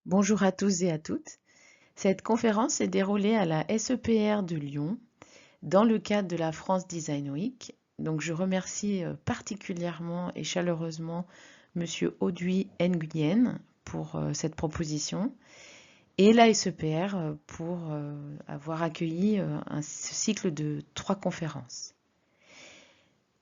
Bonjour à tous et à toutes. Cette conférence s'est déroulée à la SEPR de Lyon dans le cadre de la France Design Week. Donc je remercie particulièrement et chaleureusement Monsieur Auduy Nguyen pour cette proposition et la SEPR pour avoir accueilli ce cycle de 3 conférences.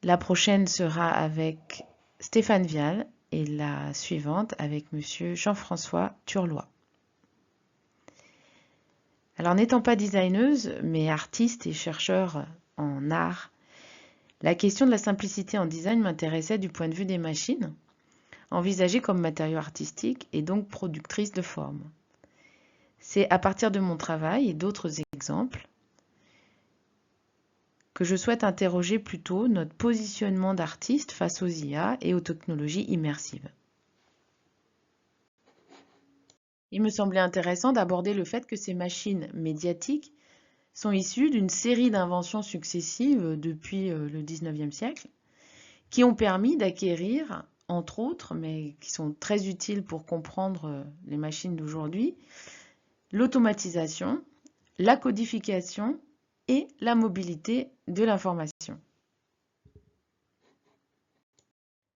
La prochaine sera avec Stéphane Vial et la suivante avec Monsieur Jean-François Turlois. Alors, n'étant pas designeuse, mais artiste et chercheur en art, la question de la simplicité en design m'intéressait du point de vue des machines, envisagées comme matériau artistique et donc productrices de formes. C'est à partir de mon travail et d'autres exemples que je souhaite interroger plutôt notre positionnement d'artiste face aux IA et aux technologies immersives. Il me semblait intéressant d'aborder le fait que ces machines médiatiques sont issues d'une série d'inventions successives depuis le XIXe siècle qui ont permis d'acquérir, entre autres, mais qui sont très utiles pour comprendre les machines d'aujourd'hui, l'automatisation, la codification et la mobilité de l'information.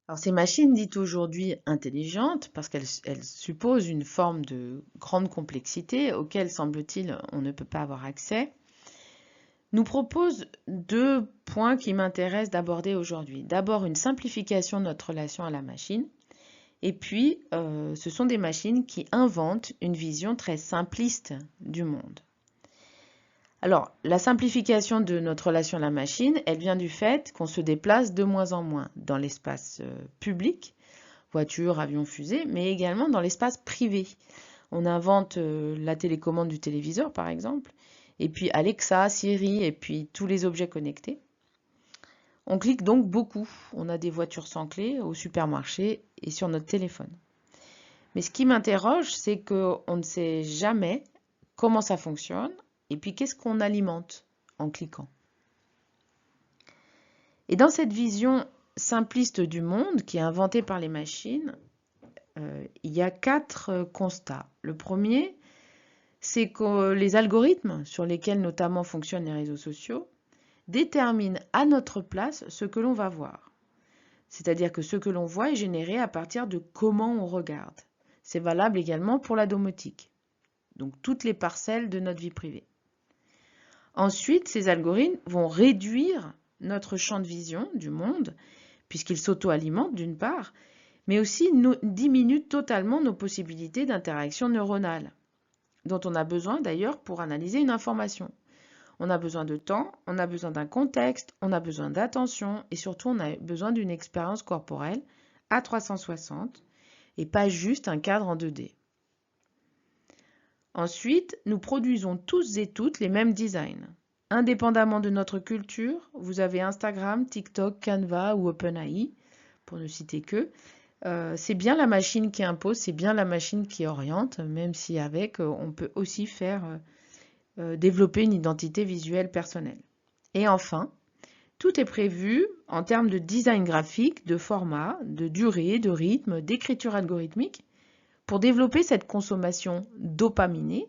Alors, ces machines dites aujourd'hui intelligentes, parce qu'elles supposent une forme de grande complexité auquel, semble-t-il, on ne peut pas avoir accès, nous proposent 2 points qui m'intéressent d'aborder aujourd'hui. D'abord, une simplification de notre relation à la machine, et puis ce sont des machines qui inventent une vision très simpliste du monde. Alors, la simplification de notre relation à la machine, elle vient du fait qu'on se déplace de moins en moins dans l'espace public, voiture, avion, fusée, mais également dans l'espace privé. On invente la télécommande du téléviseur, par exemple, et puis Alexa, Siri, et puis tous les objets connectés. On clique donc beaucoup. On a des voitures sans clé au supermarché et sur notre téléphone. Mais ce qui m'interroge, c'est qu'on ne sait jamais comment ça fonctionne et puis qu'est-ce qu'on alimente en cliquant. Et dans cette vision simpliste du monde qui est inventée par les machines, il y a 4 constats. Le premier, c'est que les algorithmes sur lesquels notamment fonctionnent les réseaux sociaux déterminent à notre place ce que l'on va voir. C'est-à-dire que ce que l'on voit est généré à partir de comment on regarde. C'est valable également pour la domotique, donc toutes les parcelles de notre vie privée. Ensuite, ces algorithmes vont réduire notre champ de vision du monde, puisqu'ils s'auto-alimentent d'une part, mais aussi diminuent totalement nos possibilités d'interaction neuronale, dont on a besoin d'ailleurs pour analyser une information. On a besoin de temps, on a besoin d'un contexte, on a besoin d'attention et surtout on a besoin d'une expérience corporelle à 360 et pas juste un cadre en 2D. Ensuite, nous produisons tous et toutes les mêmes designs. Indépendamment de notre culture, vous avez Instagram, TikTok, Canva ou OpenAI, pour ne citer que. C'est bien la machine qui impose, c'est bien la machine qui oriente, même si avec, on peut aussi faire développer une identité visuelle personnelle. Et enfin, tout est prévu en termes de design graphique, de format, de durée, de rythme, d'écriture algorithmique, pour développer cette consommation dopaminée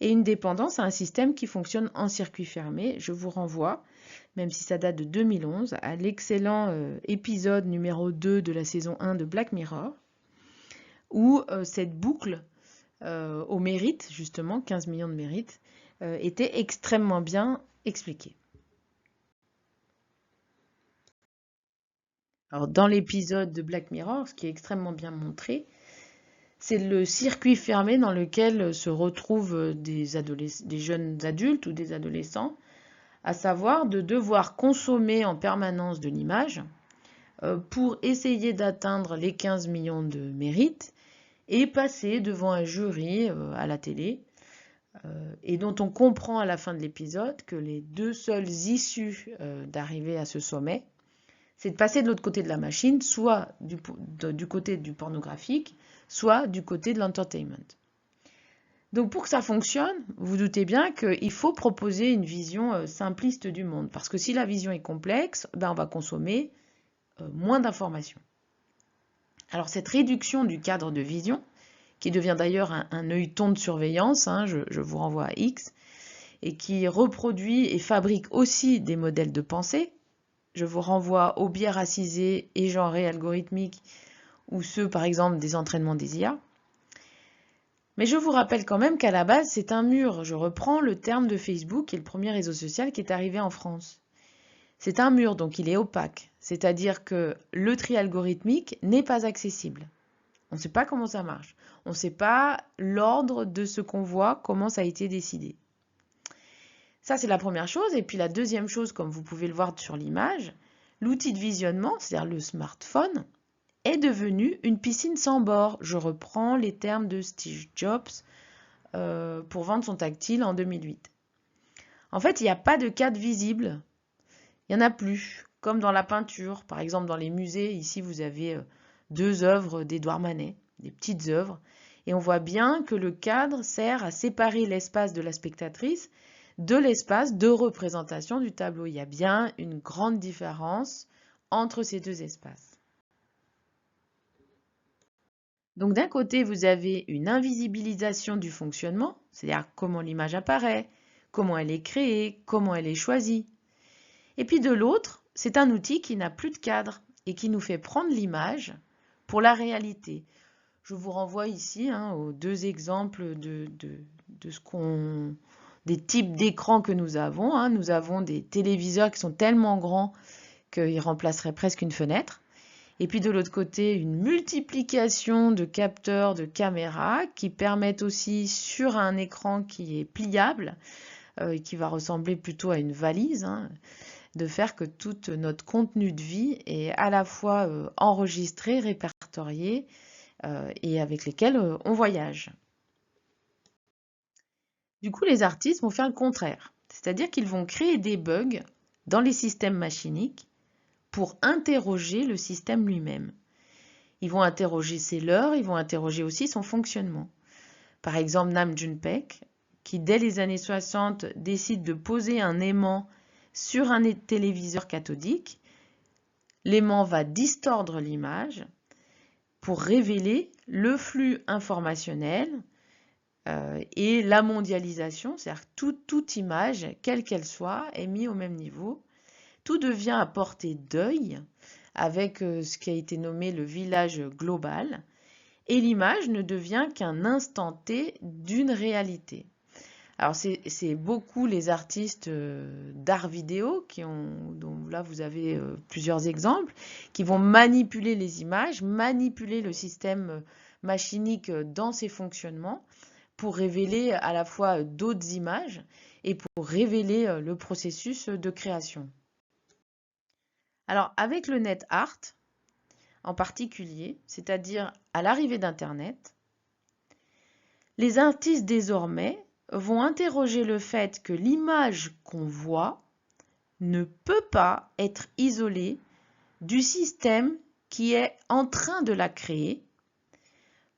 et une dépendance à un système qui fonctionne en circuit fermé. Je vous renvoie, même si ça date de 2011, à l'excellent épisode numéro 2 de la saison 1 de Black Mirror, où cette boucle au mérite, justement, 15 millions de mérites, était extrêmement bien expliquée. Alors, dans l'épisode de Black Mirror, ce qui est extrêmement bien montré, c'est le circuit fermé dans lequel se retrouvent des jeunes adultes ou des adolescents, à savoir de devoir consommer en permanence de l'image pour essayer d'atteindre les 15 millions de mérites et passer devant un jury à la télé et dont on comprend à la fin de l'épisode que les 2 seules issues d'arriver à ce sommet, c'est de passer de l'autre côté de la machine, soit du côté du pornographique, soit du côté de l'entertainment. Donc pour que ça fonctionne, vous doutez bien qu'il faut proposer une vision simpliste du monde, parce que si la vision est complexe, on va consommer moins d'informations. Alors cette réduction du cadre de vision, qui devient d'ailleurs un œilleton de surveillance, hein, je vous renvoie à X, et qui reproduit et fabrique aussi des modèles de pensée. Je vous renvoie aux biais racisés et genrés algorithmiques, ou ceux par exemple des entraînements des IA. Mais je vous rappelle quand même qu'à la base, c'est un mur. Je reprends le terme de Facebook, qui est le premier réseau social qui est arrivé en France. C'est un mur, donc il est opaque. C'est-à-dire que le tri algorithmique n'est pas accessible. On ne sait pas comment ça marche. On ne sait pas l'ordre de ce qu'on voit, comment ça a été décidé. Ça, c'est la première chose. Et puis la deuxième chose, comme vous pouvez le voir sur l'image, l'outil de visionnement, c'est-à-dire le smartphone, est devenu une piscine sans bord. Je reprends les termes de Steve Jobs pour vendre son tactile en 2008. En fait, il n'y a pas de cadre visible. Il n'y en a plus. Comme dans la peinture, par exemple dans les musées, ici vous avez 2 œuvres d'Édouard Manet, des petites œuvres, et on voit bien que le cadre sert à séparer l'espace de la spectatrice de l'espace de représentation du tableau. Il y a bien une grande différence entre ces deux espaces. Donc d'un côté, vous avez une invisibilisation du fonctionnement, c'est-à-dire comment l'image apparaît, comment elle est créée, comment elle est choisie. Et puis de l'autre, c'est un outil qui n'a plus de cadre et qui nous fait prendre l'image pour la réalité. Je vous renvoie ici aux 2 exemples des types d'écrans que nous avons. Nous avons des téléviseurs qui sont tellement grands qu'ils remplaceraient presque une fenêtre. Et puis de l'autre côté, une multiplication de capteurs, de caméras qui permettent aussi sur un écran qui est pliable, et qui va ressembler plutôt à une valise, de faire que tout notre contenu de vie est à la fois enregistré, répertorié et avec lesquels on voyage. Du coup, les artistes vont faire le contraire, c'est-à-dire qu'ils vont créer des bugs dans les systèmes machiniques pour interroger le système lui-même. Ils vont interroger ses leurres, ils vont interroger aussi son fonctionnement. Par exemple, Nam June-paik, qui dès les années 60 décide de poser un aimant sur un téléviseur cathodique. L'aimant va distordre l'image pour révéler le flux informationnel et la mondialisation, c'est-à-dire que toute image, quelle qu'elle soit, est mise au même niveau. Tout devient à portée d'œil avec ce qui a été nommé le village global, et l'image ne devient qu'un instant T d'une réalité. Alors c'est beaucoup les artistes d'art vidéo dont là vous avez plusieurs exemples, qui vont manipuler les images, manipuler le système machinique dans ses fonctionnements pour révéler à la fois d'autres images et pour révéler le processus de création. Alors avec le net art en particulier, c'est-à-dire à l'arrivée d'Internet, les artistes désormais vont interroger le fait que l'image qu'on voit ne peut pas être isolée du système qui est en train de la créer,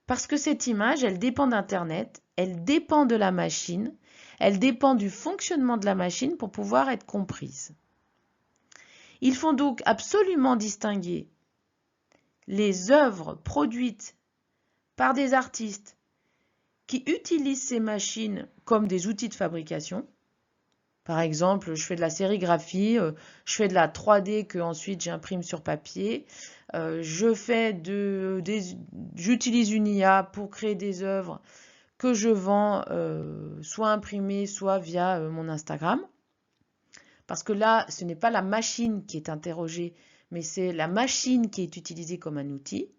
parce que cette image, elle dépend d'Internet, elle dépend de la machine, elle dépend du fonctionnement de la machine pour pouvoir être comprise. Il faut donc absolument distinguer les œuvres produites par des artistes qui utilisent ces machines comme des outils de fabrication. Par exemple, je fais de la sérigraphie, je fais de la 3D que ensuite j'imprime sur papier, j'utilise une IA pour créer des œuvres que je vends soit imprimées, soit via mon Instagram. Parce que là, ce n'est pas la machine qui est interrogée, mais c'est la machine qui est utilisée comme un outil.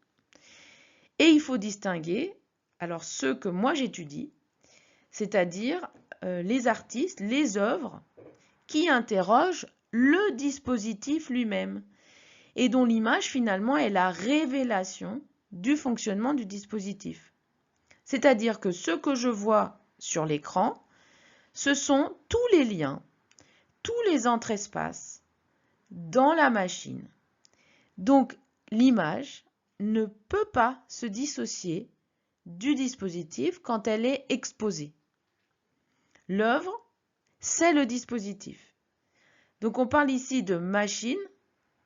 Et il faut distinguer alors ceux que moi j'étudie, c'est-à-dire les artistes, les œuvres qui interrogent le dispositif lui-même et dont l'image finalement est la révélation du fonctionnement du dispositif. C'est-à-dire que ce que je vois sur l'écran, ce sont tous les liens, tous les entre-espaces dans la machine. Donc l'image ne peut pas se dissocier du dispositif quand elle est exposée. L'œuvre, c'est le dispositif. Donc on parle ici de machine,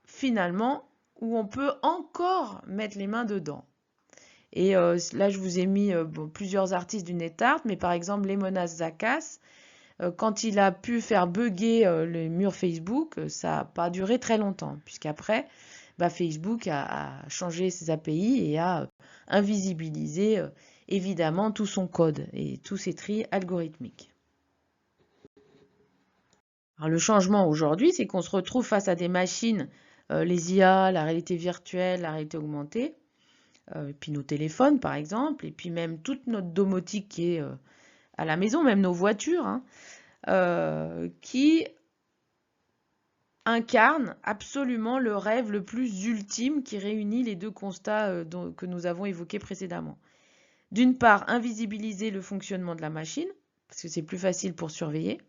finalement, où on peut encore mettre les mains dedans. Et là, je vous ai mis plusieurs artistes du NetArt, mais par exemple, Lemonas Zakas, quand il a pu faire bugger le mur Facebook, ça n'a pas duré très longtemps, puisqu'après, Facebook a changé ses API et a invisibilisé évidemment tout son code et tous ses tris algorithmiques. Alors, le changement aujourd'hui, c'est qu'on se retrouve face à des machines, les IA, la réalité virtuelle, la réalité augmentée, et puis nos téléphones par exemple, et puis même toute notre domotique qui est à la maison, même nos voitures, hein, qui incarne absolument le rêve le plus ultime qui réunit les deux constats que nous avons évoqués précédemment. D'une part, invisibiliser le fonctionnement de la machine, parce que c'est plus facile pour surveiller.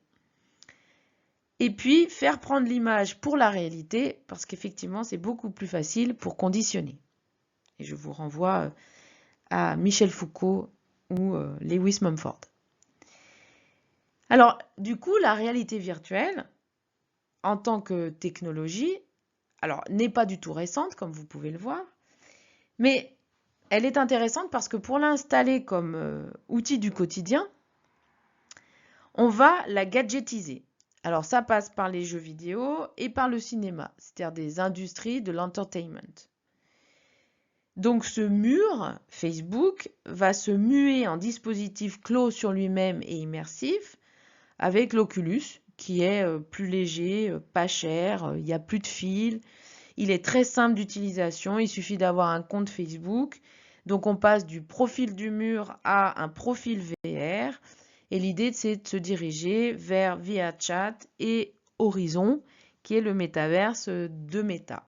Et puis, faire prendre l'image pour la réalité, parce qu'effectivement, c'est beaucoup plus facile pour conditionner. Et je vous renvoie à Michel Foucault ou Lewis Mumford. Alors, du coup, la réalité virtuelle, en tant que technologie, alors n'est pas du tout récente, comme vous pouvez le voir, mais elle est intéressante parce que pour l'installer comme outil du quotidien, on va la gadgetiser. Alors ça passe par les jeux vidéo et par le cinéma, c'est-à-dire des industries de l'entertainment. Donc ce mur, Facebook, va se muer en dispositif clos sur lui-même et immersif avec l'Oculus, qui est plus léger, pas cher, il n'y a plus de fil, il est très simple d'utilisation, il suffit d'avoir un compte Facebook. Donc on passe du profil du mur à un profil VR. Et l'idée, c'est de se diriger vers VRChat et Horizon, qui est le métaverse de Meta.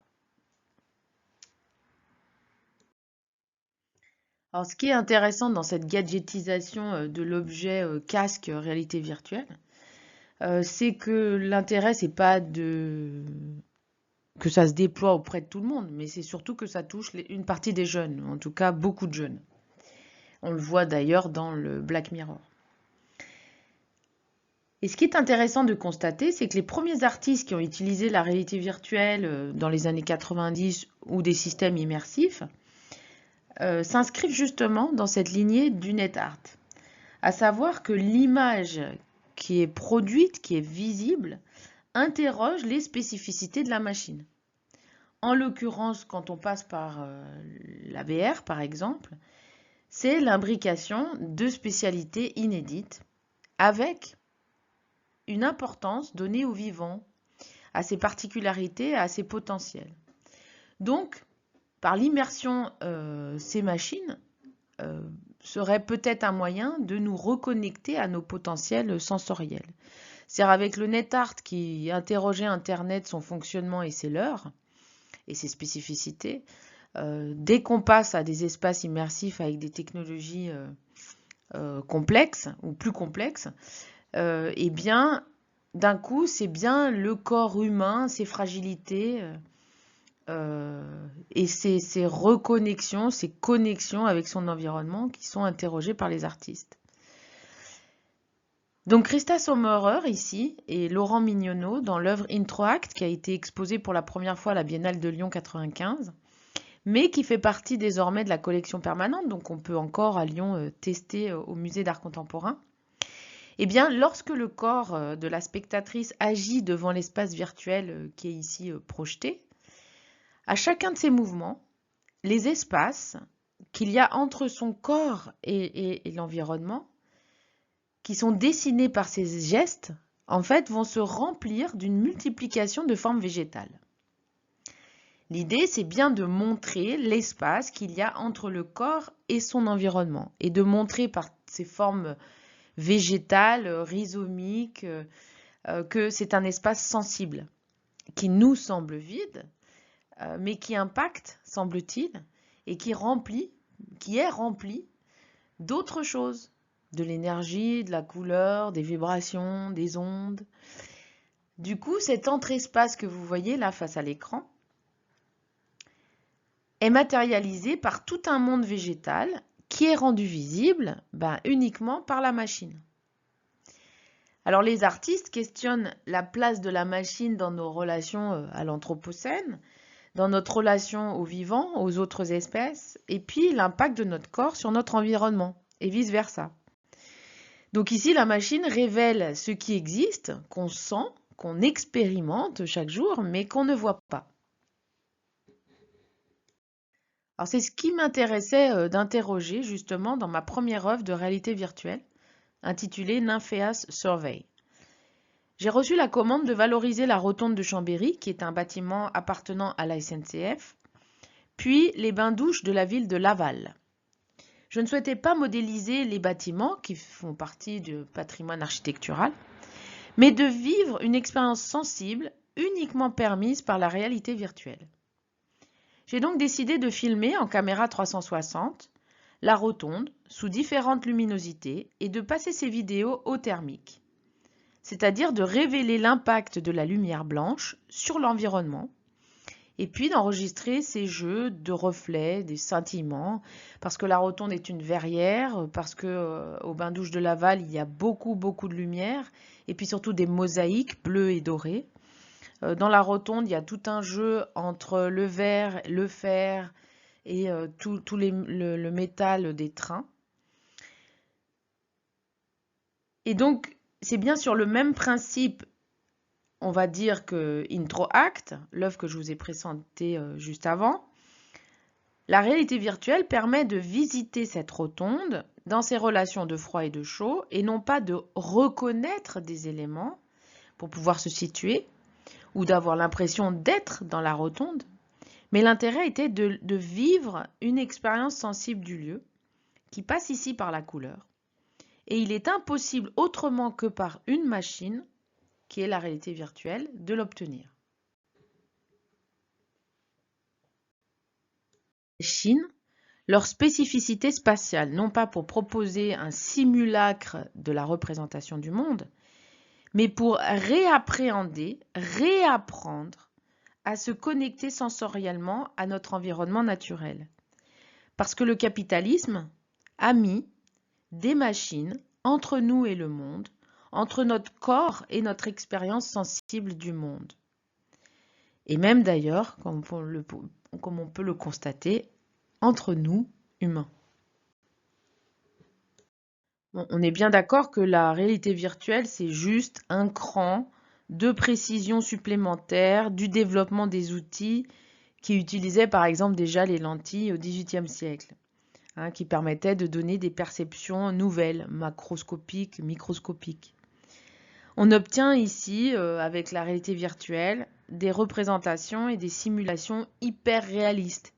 Alors, ce qui est intéressant dans cette gadgetisation de l'objet casque réalité virtuelle, c'est que l'intérêt, c'est pas que ça se déploie auprès de tout le monde, mais c'est surtout que ça touche une partie des jeunes, en tout cas beaucoup de jeunes. On le voit d'ailleurs dans le Black Mirror. Et ce qui est intéressant de constater, c'est que les premiers artistes qui ont utilisé la réalité virtuelle dans les années 90 ou des systèmes immersifs s'inscrivent justement dans cette lignée du NetArt. À savoir que l'image qui est produite, qui est visible, interroge les spécificités de la machine. En l'occurrence, quand on passe par la VR par exemple, c'est l'imbrication de spécialités inédites avec une importance donnée au vivant, à ses particularités, à ses potentiels. Donc, par l'immersion, ces machines seraient peut-être un moyen de nous reconnecter à nos potentiels sensoriels. C'est avec le NetArt qui interrogeait Internet, son fonctionnement et ses leurres, et ses spécificités. Dès qu'on passe à des espaces immersifs avec des technologies complexes ou plus complexes, eh bien, d'un coup, c'est bien le corps humain, ses fragilités et ses reconnexions, ses connexions avec son environnement qui sont interrogées par les artistes. Donc Christa Sommerer ici et Laurent Mignonneau dans l'œuvre Introact qui a été exposée pour la première fois à la Biennale de Lyon 95, mais qui fait partie désormais de la collection permanente, donc on peut encore à Lyon tester au musée d'art contemporain. Eh bien, lorsque le corps de la spectatrice agit devant l'espace virtuel qui est ici projeté, à chacun de ces mouvements, les espaces qu'il y a entre son corps et l'environnement, qui sont dessinés par ces gestes, en fait, vont se remplir d'une multiplication de formes végétales. L'idée, c'est bien de montrer l'espace qu'il y a entre le corps et son environnement, et de montrer par ces formes végétales, rhizomiques, que c'est un espace sensible, qui nous semble vide, mais qui impacte, semble-t-il, et qui est rempli d'autres choses, de l'énergie, de la couleur, des vibrations, des ondes. Du coup, cet entre-espace que vous voyez là face à l'écran est matérialisé par tout un monde végétal qui est rendu visible uniquement par la machine. Alors les artistes questionnent la place de la machine dans nos relations à l'anthropocène, dans notre relation aux vivants, aux autres espèces, et puis l'impact de notre corps sur notre environnement, et vice-versa. Donc ici, la machine révèle ce qui existe, qu'on sent, qu'on expérimente chaque jour, mais qu'on ne voit pas. Alors c'est ce qui m'intéressait d'interroger justement dans ma première œuvre de réalité virtuelle, intitulée Nymphéas Survey. J'ai reçu la commande de valoriser la rotonde de Chambéry, qui est un bâtiment appartenant à la SNCF, puis les bains-douches de la ville de Laval. Je ne souhaitais pas modéliser les bâtiments qui font partie du patrimoine architectural, mais de vivre une expérience sensible uniquement permise par la réalité virtuelle. J'ai donc décidé de filmer en caméra 360 la rotonde sous différentes luminosités et de passer ces vidéos au thermique, c'est-à-dire de révéler l'impact de la lumière blanche sur l'environnement, et puis d'enregistrer ces jeux de reflets, des scintillements, parce que la rotonde est une verrière, parce que au bain-douche de Laval, il y a beaucoup de lumière, et puis surtout des mosaïques bleues et dorées. Dans la rotonde, il y a tout un jeu entre le verre, le fer et tout le métal des trains. Et donc, c'est bien sur le même principe, on va dire que Intro Act, l'œuvre que je vous ai présentée juste avant, la réalité virtuelle permet de visiter cette rotonde dans ses relations de froid et de chaud et non pas de reconnaître des éléments pour pouvoir se situer ou d'avoir l'impression d'être dans la rotonde, mais l'intérêt était de vivre une expérience sensible du lieu qui passe ici par la couleur. Et il est impossible autrement que par une machine, qui est la réalité virtuelle, de l'obtenir. Les machines, leur spécificité spatiale, non pas pour proposer un simulacre de la représentation du monde, mais pour réappréhender, réapprendre à se connecter sensoriellement à notre environnement naturel. Parce que le capitalisme a mis des machines entre nous et le monde, entre notre corps et notre expérience sensible du monde. Et même d'ailleurs, comme on peut le constater, entre nous, humains. Bon, on est bien d'accord que la réalité virtuelle, c'est juste un cran de précision supplémentaire du développement des outils qui utilisaient par exemple déjà les lentilles au XVIIIe siècle, qui permettaient de donner des perceptions nouvelles, macroscopiques, microscopiques. On obtient ici, avec la réalité virtuelle, des représentations et des simulations hyper réalistes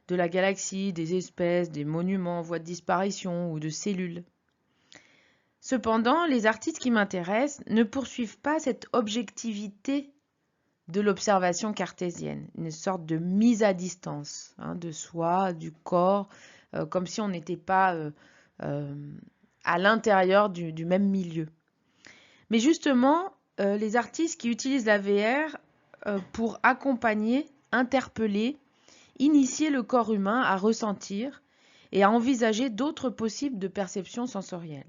de la galaxie, des espèces, des monuments en voie de disparition ou de cellules. Cependant, les artistes qui m'intéressent ne poursuivent pas cette objectivité de l'observation cartésienne, une sorte de mise à distance de soi, du corps, comme si on n'était pas à l'intérieur du même milieu. Mais justement, les artistes qui utilisent la VR pour accompagner, interpeller, initier le corps humain à ressentir et à envisager d'autres possibles de perception sensorielle.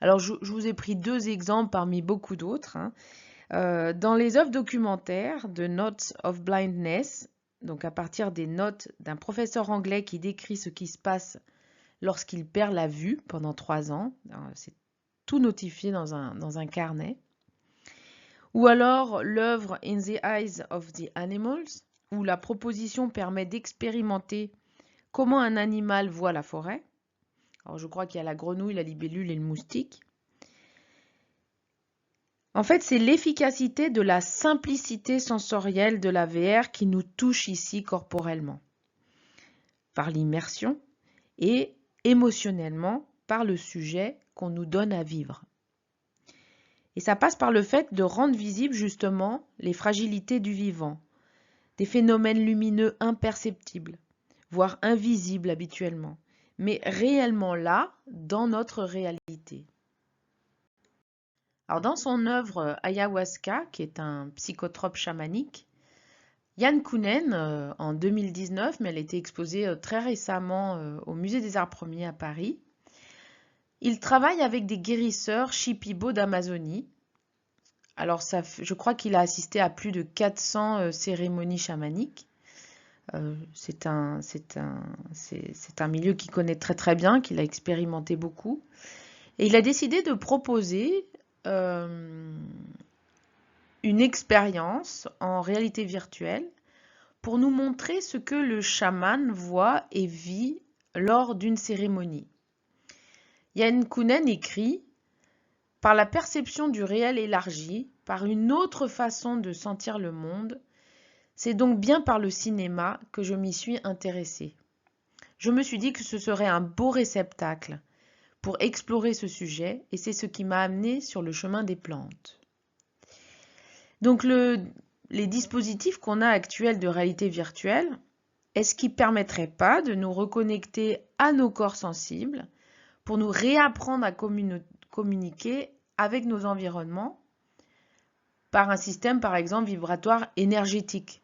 Alors, je vous ai pris 2 exemples parmi beaucoup d'autres. Dans les œuvres documentaires de Notes of Blindness, donc à partir des notes d'un professeur anglais qui décrit ce qui se passe lorsqu'il perd la vue pendant 3 ans, c'est tout notifié dans un carnet. Ou alors l'œuvre In the Eyes of the Animals, où la proposition permet d'expérimenter comment un animal voit la forêt. Alors je crois qu'il y a la grenouille, la libellule et le moustique. En fait, c'est l'efficacité de la simplicité sensorielle de la VR qui nous touche ici corporellement, par l'immersion et émotionnellement par le sujet qu'on nous donne à vivre. Et ça passe par le fait de rendre visibles justement les fragilités du vivant, des phénomènes lumineux imperceptibles, voire invisibles habituellement, mais réellement là, dans notre réalité. Alors dans son œuvre Ayahuasca, qui est un psychotrope chamanique, Yann Kounen, en 2019, mais elle a été exposée très récemment au Musée des Arts Premiers à Paris, il travaille avec des guérisseurs Shipibo d'Amazonie Alors, je crois qu'il a assisté à plus de 400 cérémonies chamaniques. C'est un milieu qu'il connaît très très bien, qu'il a expérimenté beaucoup. Et il a décidé de proposer une expérience en réalité virtuelle pour nous montrer ce que le chaman voit et vit lors d'une cérémonie. Yann Kounen écrit « Par la perception du réel élargi, par une autre façon de sentir le monde, c'est donc bien par le cinéma que je m'y suis intéressée. Je me suis dit que ce serait un beau réceptacle pour explorer ce sujet et c'est ce qui m'a amené sur le chemin des plantes. » Donc les dispositifs qu'on a actuels de réalité virtuelle, est-ce qu'ils ne permettraient pas de nous reconnecter à nos corps sensibles pour nous réapprendre à communiquer avec nos environnements par un système, par exemple, vibratoire énergétique?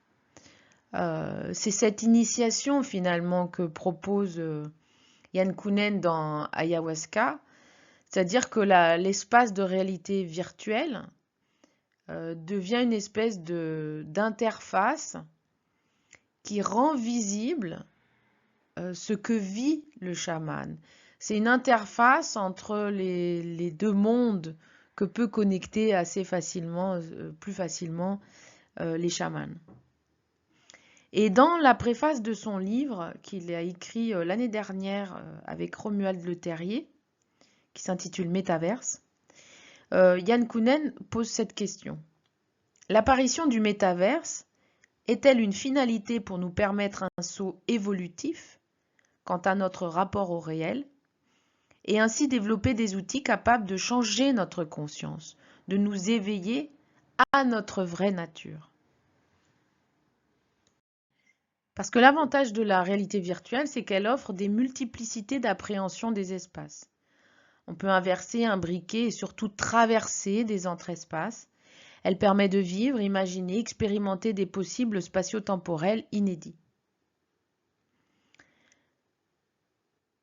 C'est cette initiation finalement que propose Yann Kounen dans Ayahuasca, c'est-à-dire que l'espace de réalité virtuelle devient une espèce d'interface qui rend visible ce que vit le chaman. C'est une interface entre les deux mondes que peut connecter assez facilement, plus facilement, les chamans. Et dans la préface de son livre qu'il a écrit l'année dernière avec Romuald Le Terrier, qui s'intitule Métaverse, Yann Kounen pose cette question. L'apparition du métaverse est-elle une finalité pour nous permettre un saut évolutif quant à notre rapport au réel et ainsi développer des outils capables de changer notre conscience, de nous éveiller à notre vraie nature? Parce que l'avantage de la réalité virtuelle, c'est qu'elle offre des multiplicités d'appréhension des espaces. On peut inverser, imbriquer et surtout traverser des entre-espaces. Elle permet de vivre, imaginer, expérimenter des possibles spatio-temporels inédits.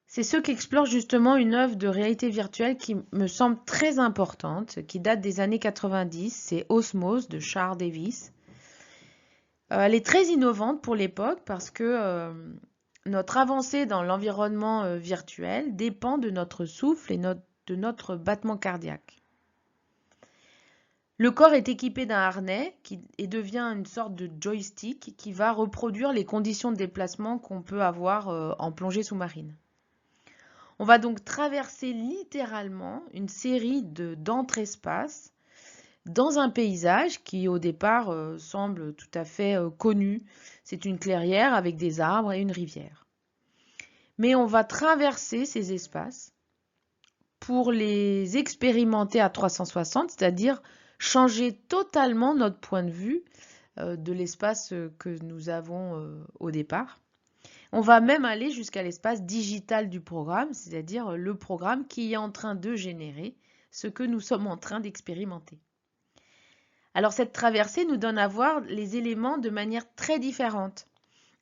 C'est ce qu'explore justement une œuvre de réalité virtuelle qui me semble très importante, qui date des années 90, c'est Osmose de Charles Davis. Elle est très innovante pour l'époque parce que notre avancée dans l'environnement virtuel dépend de notre souffle et de notre battement cardiaque. Le corps est équipé d'un harnais et devient une sorte de joystick qui va reproduire les conditions de déplacement qu'on peut avoir en plongée sous-marine. On va donc traverser littéralement une série d'entre-espaces dans un paysage qui au départ semble tout à fait connu. C'est une clairière avec des arbres et une rivière. Mais on va traverser ces espaces pour les expérimenter à 360, c'est-à-dire changer totalement notre point de vue de l'espace que nous avons au départ. On va même aller jusqu'à l'espace digital du programme, c'est-à-dire le programme qui est en train de générer ce que nous sommes en train d'expérimenter. Alors cette traversée nous donne à voir les éléments de manière très différente.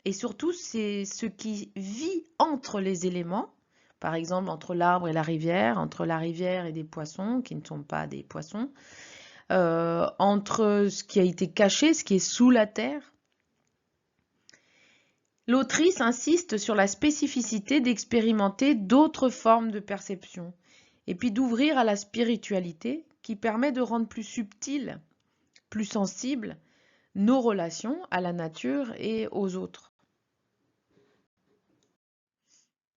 Et surtout, c'est ce qui vit entre les éléments, par exemple entre l'arbre et la rivière, entre la rivière et des poissons qui ne sont pas des poissons, entre ce qui a été caché, ce qui est sous la terre. L'autrice insiste sur la spécificité d'expérimenter d'autres formes de perception et puis d'ouvrir à la spiritualité qui permet de rendre plus subtil, plus sensible nos relations à la nature et aux autres.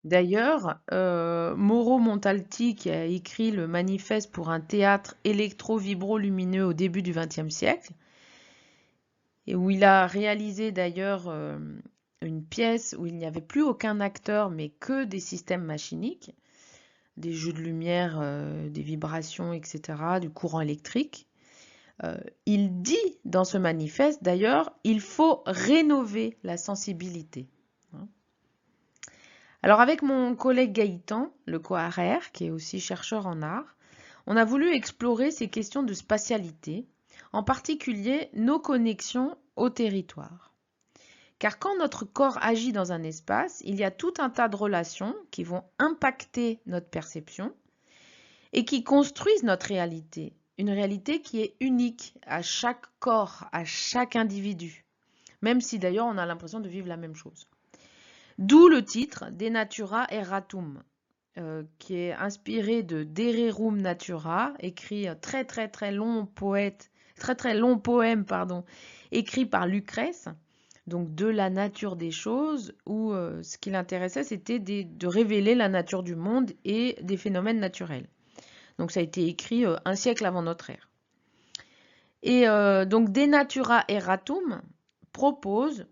D'ailleurs, Mauro Montalti, qui a écrit le manifeste pour un théâtre électro-vibro-lumineux au début du XXe siècle, et où il a réalisé d'ailleurs une pièce où il n'y avait plus aucun acteur, mais que des systèmes machiniques, des jeux de lumière, des vibrations, etc., du courant électrique. Il dit dans ce manifeste, d'ailleurs, il faut rénover la sensibilité. Alors avec mon collègue Gaëtan, le Coarer, qui est aussi chercheur en art, on a voulu explorer ces questions de spatialité, en particulier nos connexions au territoire. Car quand notre corps agit dans un espace, il y a tout un tas de relations qui vont impacter notre perception et qui construisent notre réalité. une réalité qui est unique à chaque corps, à chaque individu, même si d'ailleurs on a l'impression de vivre la même chose. D'où le titre De Natura Erratum, qui est inspiré de De Rerum Natura, écrit très long poème écrit par Lucrèce, donc de la nature des choses, où ce qui l'intéressait c'était de révéler la nature du monde et des phénomènes naturels. Donc ça a été écrit un siècle avant notre ère. Et donc De Natura Erratum propose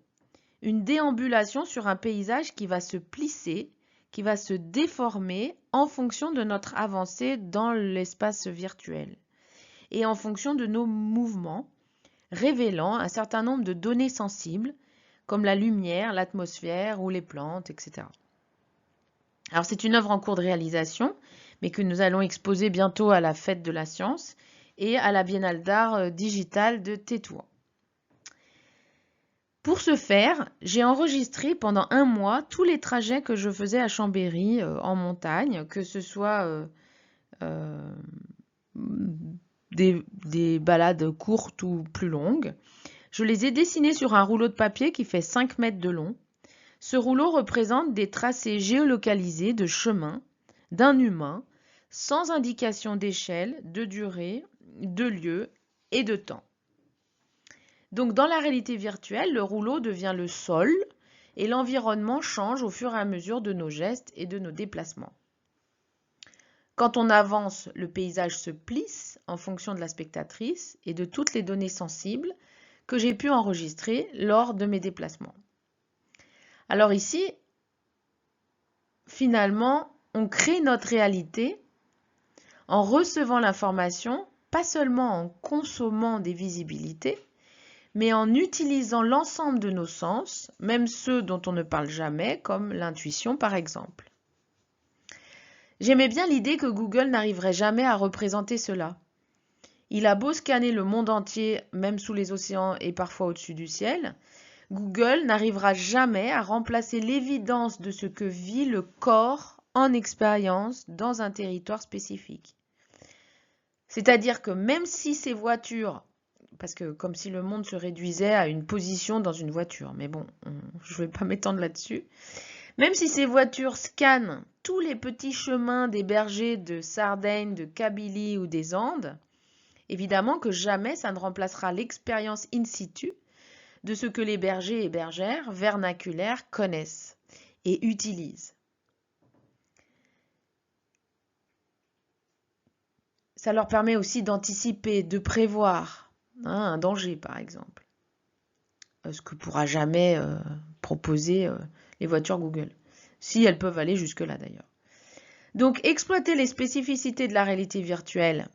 une déambulation sur un paysage qui va se plisser, qui va se déformer en fonction de notre avancée dans l'espace virtuel et en fonction de nos mouvements, révélant un certain nombre de données sensibles comme la lumière, l'atmosphère ou les plantes, etc. Alors c'est une œuvre en cours de réalisation, mais que nous allons exposer bientôt à la Fête de la Science et à la Biennale d'Art Digital de Tétouan. Pour ce faire, j'ai enregistré pendant 1 mois tous les trajets que je faisais à Chambéry en montagne, que ce soit des balades courtes ou plus longues. Je les ai dessinés sur un rouleau de papier qui fait 5 mètres de long. Ce rouleau représente des tracés géolocalisés de chemins d'un humain, sans indication d'échelle, de durée, de lieu et de temps. Donc dans la réalité virtuelle, le rouleau devient le sol et l'environnement change au fur et à mesure de nos gestes et de nos déplacements. Quand on avance, le paysage se plisse en fonction de la spectatrice et de toutes les données sensibles que j'ai pu enregistrer lors de mes déplacements. Alors ici, finalement, on crée notre réalité en recevant l'information, pas seulement en consommant des visibilités, mais en utilisant l'ensemble de nos sens, même ceux dont on ne parle jamais, comme l'intuition par exemple. J'aimais bien l'idée que Google n'arriverait jamais à représenter cela. Il a beau scanner le monde entier, même sous les océans et parfois au-dessus du ciel, Google n'arrivera jamais à remplacer l'évidence de ce que vit le corps en expérience dans un territoire spécifique. C'est-à-dire que même si ces voitures, parce que comme si le monde se réduisait à une position dans une voiture, mais bon, je ne vais pas m'étendre là-dessus, même si ces voitures scannent tous les petits chemins des bergers de Sardaigne, de Kabylie ou des Andes, évidemment que jamais ça ne remplacera l'expérience in situ de ce que les bergers et bergères vernaculaires connaissent et utilisent. Ça leur permet aussi d'anticiper, de prévoir un danger par exemple, ce que pourra jamais proposer les voitures Google, si elles peuvent aller jusque-là d'ailleurs. Donc exploiter les spécificités de la réalité virtuelle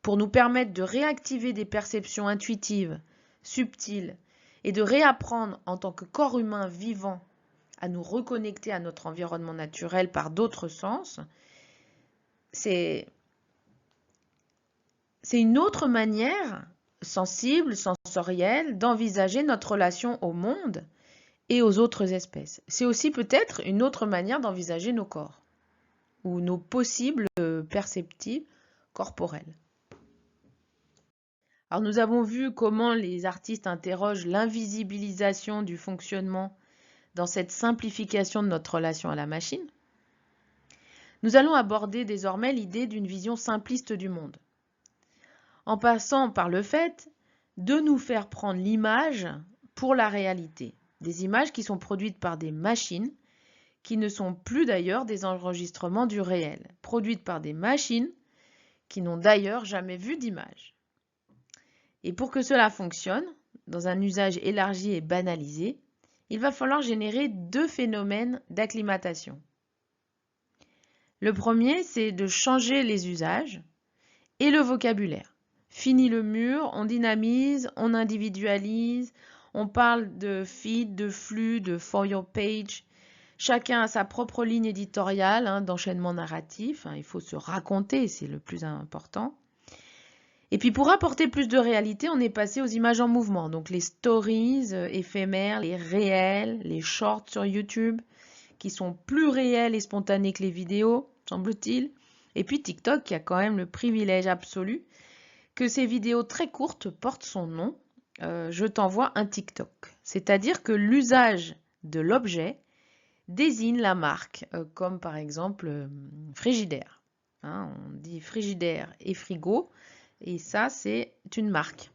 pour nous permettre de réactiver des perceptions intuitives, subtiles, et de réapprendre en tant que corps humain vivant à nous reconnecter à notre environnement naturel par d'autres sens, c'est une autre manière sensible, sensorielle, d'envisager notre relation au monde et aux autres espèces. C'est aussi peut-être une autre manière d'envisager nos corps ou nos possibles perceptifs corporels. Alors nous avons vu comment les artistes interrogent l'invisibilisation du fonctionnement dans cette simplification de notre relation à la machine. Nous allons aborder désormais l'idée d'une vision simpliste du monde, en passant par le fait de nous faire prendre l'image pour la réalité, des images qui sont produites par des machines, qui ne sont plus d'ailleurs des enregistrements du réel, produites par des machines qui n'ont d'ailleurs jamais vu d'image. Et pour que cela fonctionne, dans un usage élargi et banalisé, il va falloir générer 2 phénomènes d'acclimatation. Le premier, c'est de changer les usages et le vocabulaire. Fini le mur, on dynamise, on individualise, on parle de feed, de flux, de for your page. Chacun a sa propre ligne éditoriale d'enchaînement narratif. Il faut se raconter, c'est le plus important. Et puis pour apporter plus de réalité, on est passé aux images en mouvement, donc les stories éphémères, les réels, les shorts sur YouTube, qui sont plus réels et spontanés que les vidéos, semble-t-il. Et puis TikTok qui a quand même le privilège absolu, que ces vidéos très courtes portent son nom, je t'envoie un TikTok. C'est-à-dire que l'usage de l'objet désigne la marque, comme par exemple frigidaire. Hein, on dit frigidaire et frigo, et ça c'est une marque.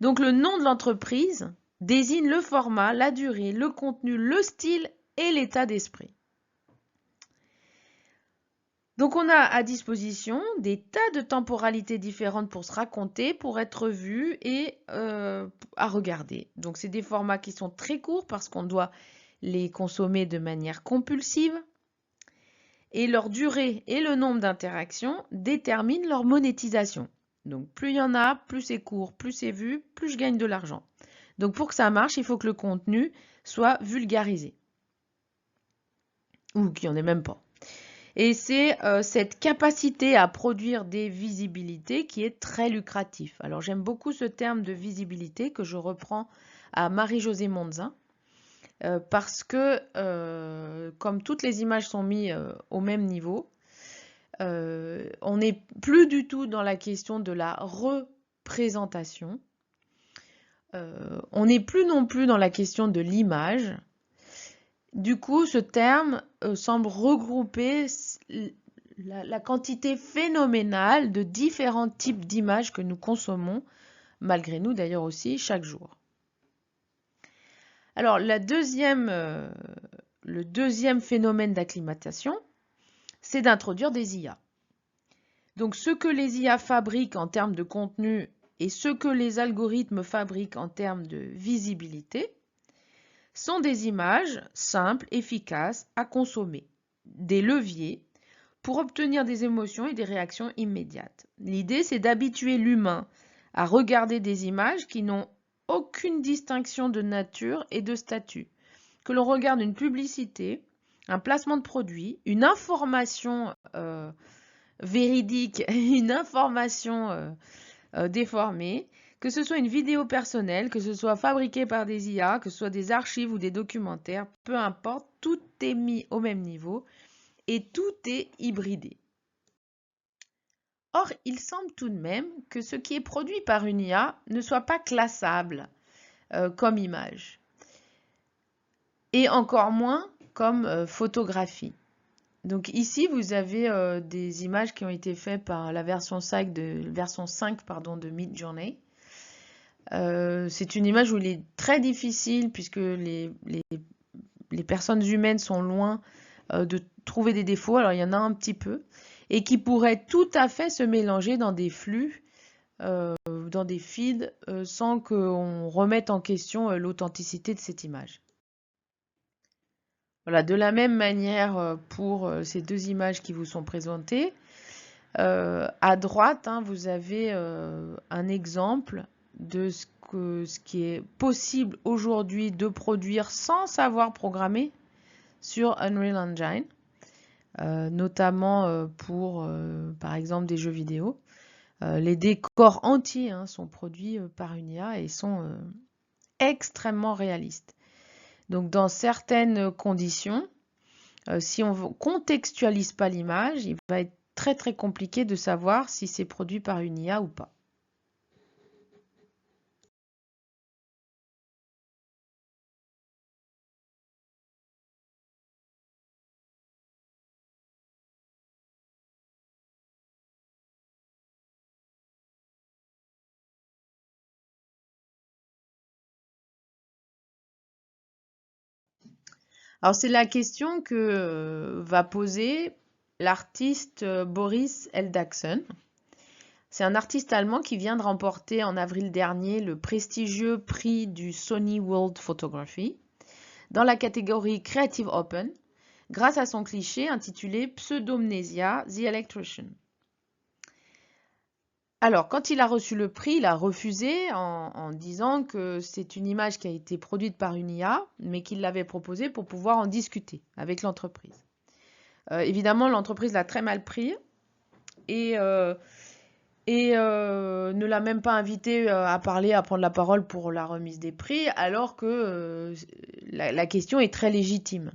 Donc le nom de l'entreprise désigne le format, la durée, le contenu, le style et l'état d'esprit. Donc on a à disposition des tas de temporalités différentes pour se raconter, pour être vu et à regarder. Donc c'est des formats qui sont très courts parce qu'on doit les consommer de manière compulsive. Et leur durée et le nombre d'interactions déterminent leur monétisation. Donc plus il y en a, plus c'est court, plus c'est vu, plus je gagne de l'argent. Donc pour que ça marche, il faut que le contenu soit vulgarisé. Ou qu'il n'y en ait même pas. Et c'est cette capacité à produire des visibilités qui est très lucratif. Alors j'aime beaucoup ce terme de visibilité que je reprends à Marie-Josée Monzin parce que comme toutes les images sont mises au même niveau, on n'est plus du tout dans la question de la représentation. On n'est plus non plus dans la question de l'image. Du coup, ce terme semble regrouper la quantité phénoménale de différents types d'images que nous consommons, malgré nous d'ailleurs aussi, chaque jour. Alors, le deuxième phénomène d'acclimatation, c'est d'introduire des IA. Donc, ce que les IA fabriquent en termes de contenu et ce que les algorithmes fabriquent en termes de visibilité, sont des images simples, efficaces à consommer, des leviers pour obtenir des émotions et des réactions immédiates. L'idée, c'est d'habituer l'humain à regarder des images qui n'ont aucune distinction de nature et de statut. Que l'on regarde une publicité, un placement de produit, une information véridique, une information déformée, que ce soit une vidéo personnelle, que ce soit fabriqué par des IA, que ce soit des archives ou des documentaires, peu importe, tout est mis au même niveau et tout est hybridé. Or, il semble tout de même que ce qui est produit par une IA ne soit pas classable comme image, et encore moins comme photographie. Donc ici, vous avez des images qui ont été faites par la version 5 de Midjourney. C'est une image où il est très difficile, puisque les personnes humaines sont loin de trouver des défauts, alors il y en a un petit peu, et qui pourraient tout à fait se mélanger dans des flux, dans des feeds, sans qu'on remette en question l'authenticité de cette image. Voilà, de la même manière pour ces deux images qui vous sont présentées, à droite, hein, vous avez un exemple de ce qui est possible aujourd'hui de produire sans savoir programmer sur Unreal Engine, notamment pour, par exemple, des jeux vidéo. Les décors entiers sont produits par une IA et sont extrêmement réalistes. Donc, dans certaines conditions, si on ne contextualise pas l'image, il va être très très compliqué de savoir si c'est produit par une IA ou pas. Alors c'est la question que va poser l'artiste Boris Eldagsen. C'est un artiste allemand qui vient de remporter en avril dernier le prestigieux prix du Sony World Photography dans la catégorie Creative Open grâce à son cliché intitulé Pseudomnesia, The Electrician. Alors, quand il a reçu le prix, il a refusé en disant que c'est une image qui a été produite par une IA, mais qu'il l'avait proposée pour pouvoir en discuter avec l'entreprise. Évidemment, l'entreprise l'a très mal pris et ne l'a même pas invité à parler, à prendre la parole pour la remise des prix, alors que la question est très légitime.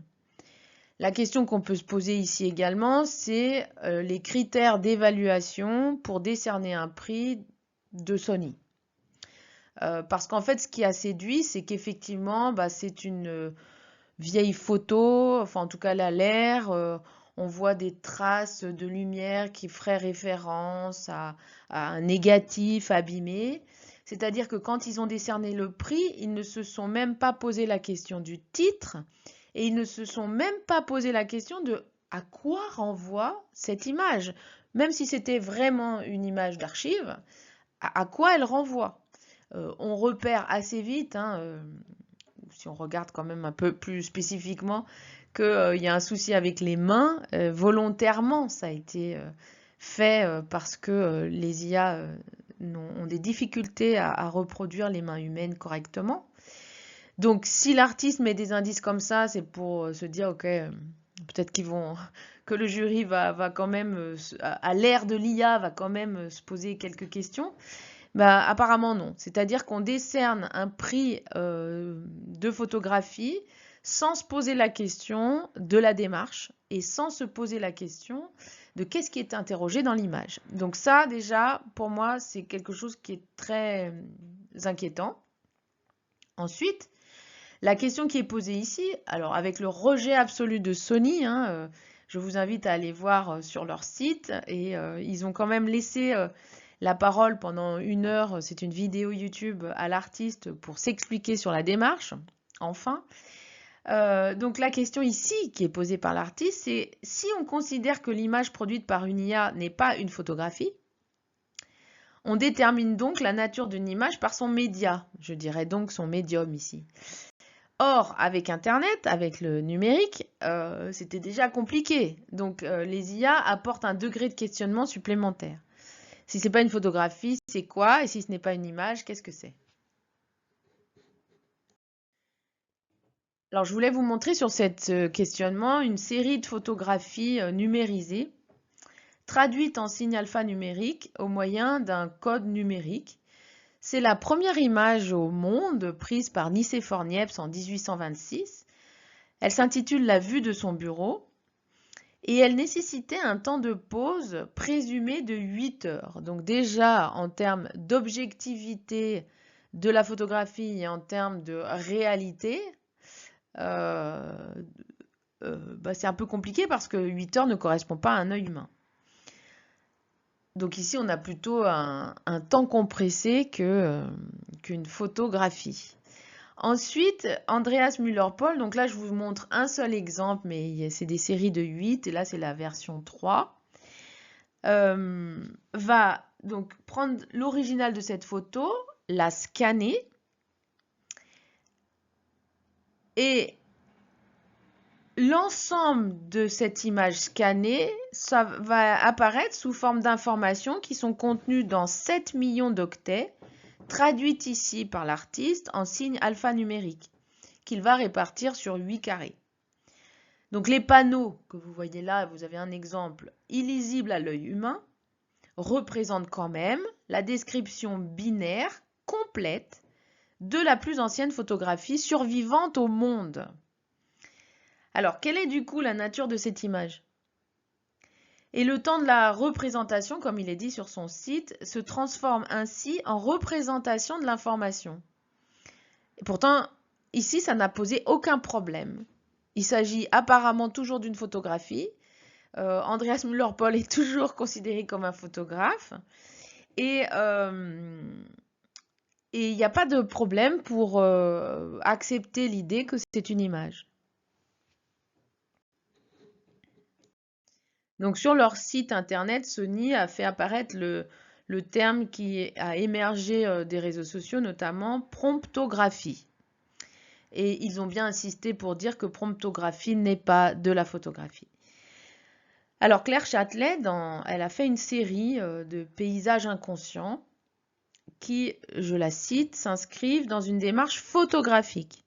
La question qu'on peut se poser ici également, c'est les critères d'évaluation pour décerner un prix de Sony. Parce qu'en fait, ce qui a séduit, c'est qu'effectivement, c'est une vieille photo, enfin en tout cas là, l'air, on voit des traces de lumière qui feraient référence à un négatif abîmé. C'est-à-dire que quand ils ont décerné le prix, ils ne se sont même pas posé la question du titre et ils ne se sont même pas posé la question de à quoi renvoie cette image. Même si c'était vraiment une image d'archive, à quoi elle renvoie. On repère assez vite, si on regarde quand même un peu plus spécifiquement, qu'il y a un souci avec les mains. Volontairement, ça a été fait parce que les IA ont des difficultés à reproduire les mains humaines correctement. Donc, si l'artiste met des indices comme ça, c'est pour se dire, ok, peut-être que le jury va quand même, à l'ère de l'IA, va quand même se poser quelques questions. Apparemment non. C'est-à-dire qu'on décerne un prix de photographie sans se poser la question de la démarche et sans se poser la question de qu'est-ce qui est interrogé dans l'image. Donc ça, déjà, pour moi, c'est quelque chose qui est très inquiétant. Ensuite, la question qui est posée ici, alors avec le rejet absolu de Sony, je vous invite à aller voir sur leur site et ils ont quand même laissé la parole pendant 1 heure, c'est une vidéo YouTube à l'artiste pour s'expliquer sur la démarche, enfin. Donc la question ici qui est posée par l'artiste, c'est si on considère que l'image produite par une IA n'est pas une photographie, on détermine donc la nature d'une image par son média, je dirais donc son médium ici. Or, avec Internet, avec le numérique, c'était déjà compliqué. Donc les IA apportent un degré de questionnement supplémentaire. Si ce n'est pas une photographie, c'est quoi? Et si ce n'est pas une image, qu'est-ce que c'est? Alors, je voulais vous montrer sur cet questionnement une série de photographies numérisées, traduites en signe alphanumérique au moyen d'un code numérique. C'est la première image au monde prise par Nicéphore Niepce en 1826. Elle s'intitule La vue de son bureau. Et elle nécessitait un temps de pause présumé de 8 heures. Donc déjà, en termes d'objectivité de la photographie et en termes de réalité, c'est un peu compliqué parce que 8 heures ne correspond pas à un œil humain. Donc ici, on a plutôt un temps compressé qu'une photographie. Ensuite, Andreas Müller-Pohl, donc là je vous montre un seul exemple, mais c'est des séries de 8, et là c'est la version 3, va donc prendre l'original de cette photo, la scanner, et l'ensemble de cette image scannée, ça va apparaître sous forme d'informations qui sont contenues dans 7 millions d'octets, traduites ici par l'artiste en signe alphanumérique, qu'il va répartir sur 8 carrés. Donc les panneaux que vous voyez là, vous avez un exemple illisible à l'œil humain, représentent quand même la description binaire complète de la plus ancienne photographie survivante au monde. Alors, quelle est du coup la nature de cette image? Et le temps de la représentation, comme il est dit sur son site, se transforme ainsi en représentation de l'information. Et pourtant, ici, ça n'a posé aucun problème. Il s'agit apparemment toujours d'une photographie. Andreas Müller-Pohl est toujours considéré comme un photographe. Et il n'y a pas de problème pour accepter l'idée que c'est une image. Donc sur leur site internet, Sony a fait apparaître le terme qui a émergé des réseaux sociaux, notamment promptographie. Et ils ont bien insisté pour dire que promptographie n'est pas de la photographie. Alors Claire Châtelet, elle a fait une série de paysages inconscients qui, je la cite, s'inscrivent dans une démarche photographique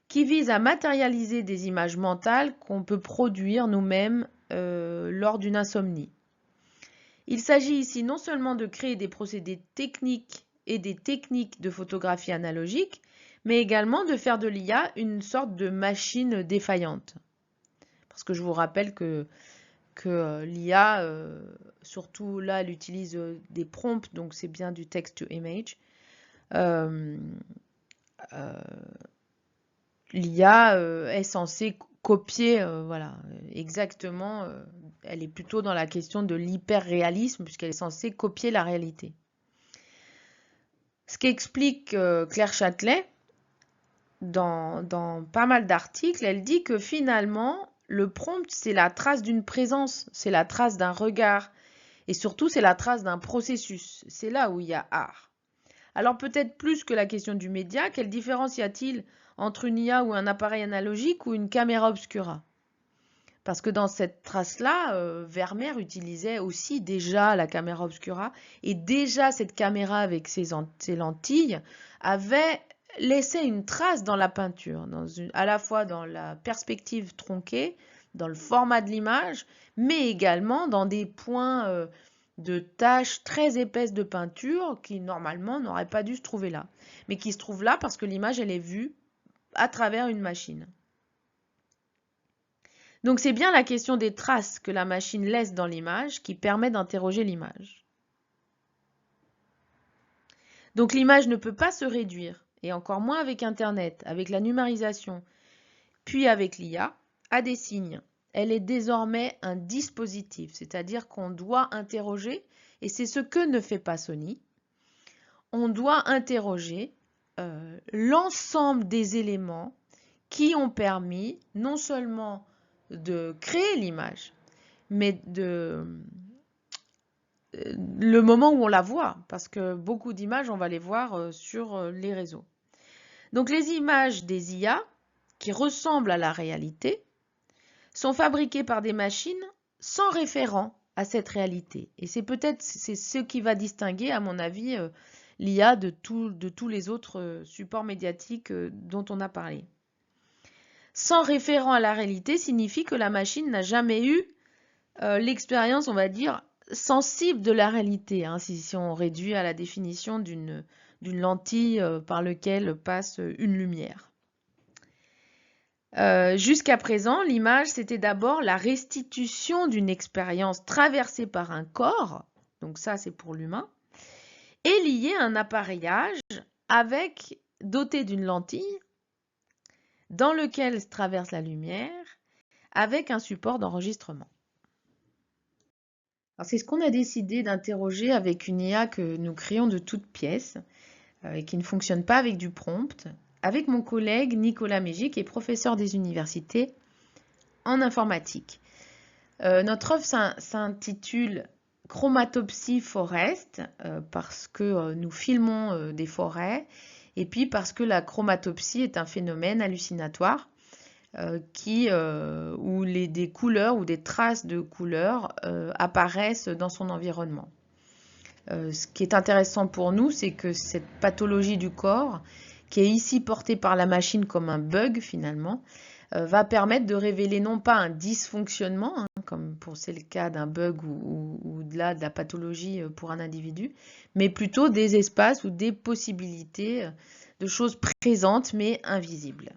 qui vise à matérialiser des images mentales qu'on peut produire nous-mêmes lors d'une insomnie. Il s'agit ici non seulement de créer des procédés techniques et des techniques de photographie analogique, mais également de faire de l'IA une sorte de machine défaillante. Parce que je vous rappelle que l'IA surtout là, elle utilise des prompts, donc c'est bien du text to image. L'IA est censée copier, voilà, exactement. Elle est plutôt dans la question de l'hyper-réalisme, puisqu'elle est censée copier la réalité. Ce qu'explique Claire Châtelet, dans pas mal d'articles, elle dit que finalement, le prompt, c'est la trace d'une présence, c'est la trace d'un regard, et surtout, c'est la trace d'un processus. C'est là où il y a art. Alors peut-être plus que la question du média, quelle différence y a-t-il entre une IA ou un appareil analogique ou une caméra obscura? Parce que dans cette trace-là, Vermeer utilisait aussi déjà la caméra obscura, et déjà cette caméra avec ses lentilles avait laissé une trace dans la peinture, à la fois dans la perspective tronquée, dans le format de l'image, mais également dans des points de taches très épaisses de peinture qui normalement n'auraient pas dû se trouver là, mais qui se trouvent là parce que l'image elle est vue à travers une machine. Donc c'est bien la question des traces que la machine laisse dans l'image qui permet d'interroger l'image. Donc l'image ne peut pas se réduire, et encore moins avec Internet, avec la numérisation, puis avec l'IA, à des signes. Elle est désormais un dispositif, c'est-à-dire qu'on doit interroger, et c'est ce que ne fait pas Sony, on doit interroger l'ensemble des éléments qui ont permis non seulement de créer l'image, mais le moment où on la voit, parce que beaucoup d'images, on va les voir sur les réseaux. Donc les images des IA, qui ressemblent à la réalité, sont fabriquées par des machines sans référent à cette réalité. Et c'est peut-être ce qui va distinguer, à mon avis, l'IA de tous les autres supports médiatiques dont on a parlé. Sans référent à la réalité signifie que la machine n'a jamais eu l'expérience, on va dire, sensible de la réalité, hein, si on réduit à la définition d'une lentille par laquelle passe une lumière. Jusqu'à présent, l'image, c'était d'abord la restitution d'une expérience traversée par un corps, donc ça c'est pour l'humain, et liée à un appareillage doté d'une lentille dans lequel se traverse la lumière avec un support d'enregistrement. C'est ce qu'on a décidé d'interroger avec une IA que nous créons de toutes pièces et qui ne fonctionne pas avec du prompt, avec mon collègue Nicolas Mégy, qui est professeur des universités en informatique. Notre œuvre s'intitule Chromatopsie Forest parce que nous filmons des forêts et puis parce que la chromatopsie est un phénomène hallucinatoire où des couleurs ou des traces de couleurs apparaissent dans son environnement. Ce qui est intéressant pour nous, c'est que cette pathologie du corps, qui est ici portée par la machine comme un bug finalement, va permettre de révéler non pas un dysfonctionnement, hein, comme c'est le cas d'un bug ou de la pathologie pour un individu, mais plutôt des espaces ou des possibilités de choses présentes mais invisibles.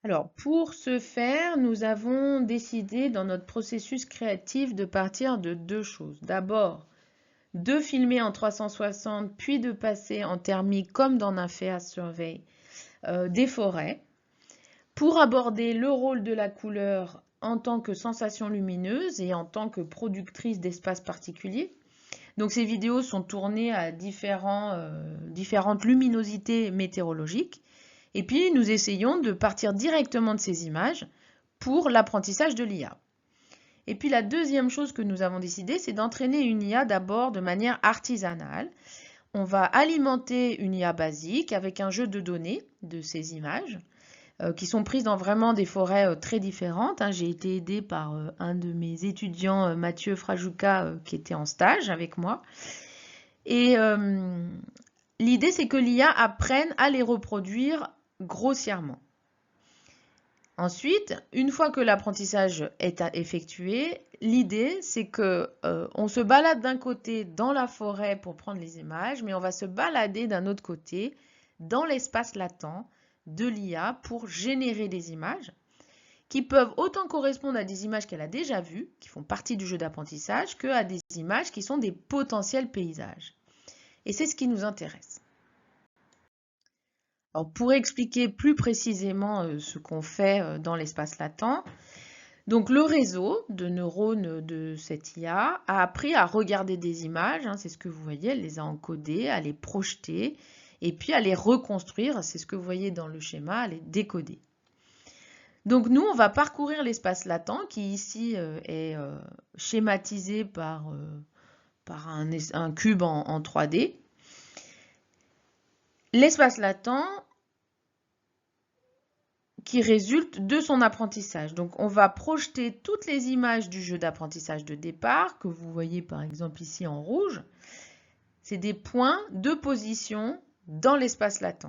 Alors, pour ce faire, nous avons décidé dans notre processus créatif de partir de deux choses. D'abord, de filmer en 360, puis de passer en thermique comme dans Nymphéa Survey des forêts, pour aborder le rôle de la couleur en tant que sensation lumineuse et en tant que productrice d'espaces particuliers. Donc ces vidéos sont tournées à différentes luminosités météorologiques. Et puis, nous essayons de partir directement de ces images pour l'apprentissage de l'IA. Et puis, la deuxième chose que nous avons décidé, c'est d'entraîner une IA d'abord de manière artisanale. On va alimenter une IA basique avec un jeu de données de ces images qui sont prises dans vraiment des forêts très différentes. J'ai été aidée par un de mes étudiants, Mathieu Frajouka, qui était en stage avec moi. Et l'idée, c'est que l'IA apprenne à les reproduire grossièrement. Ensuite, une fois que l'apprentissage est effectué, l'idée c'est que on se balade d'un côté dans la forêt pour prendre les images, mais on va se balader d'un autre côté dans l'espace latent de l'IA pour générer des images qui peuvent autant correspondre à des images qu'elle a déjà vues, qui font partie du jeu d'apprentissage, que à des images qui sont des potentiels paysages. Et c'est ce qui nous intéresse. Alors, pour expliquer plus précisément ce qu'on fait dans l'espace latent, donc le réseau de neurones de cette IA a appris à regarder des images, c'est ce que vous voyez, elle les a encodées, à les projeter, et puis à les reconstruire, c'est ce que vous voyez dans le schéma, à les décoder. Donc nous, on va parcourir l'espace latent qui ici est schématisé par un cube en 3D. L'espace latent qui résulte de son apprentissage. Donc on va projeter toutes les images du jeu d'apprentissage de départ, que vous voyez par exemple ici en rouge. C'est des points de position dans l'espace latent.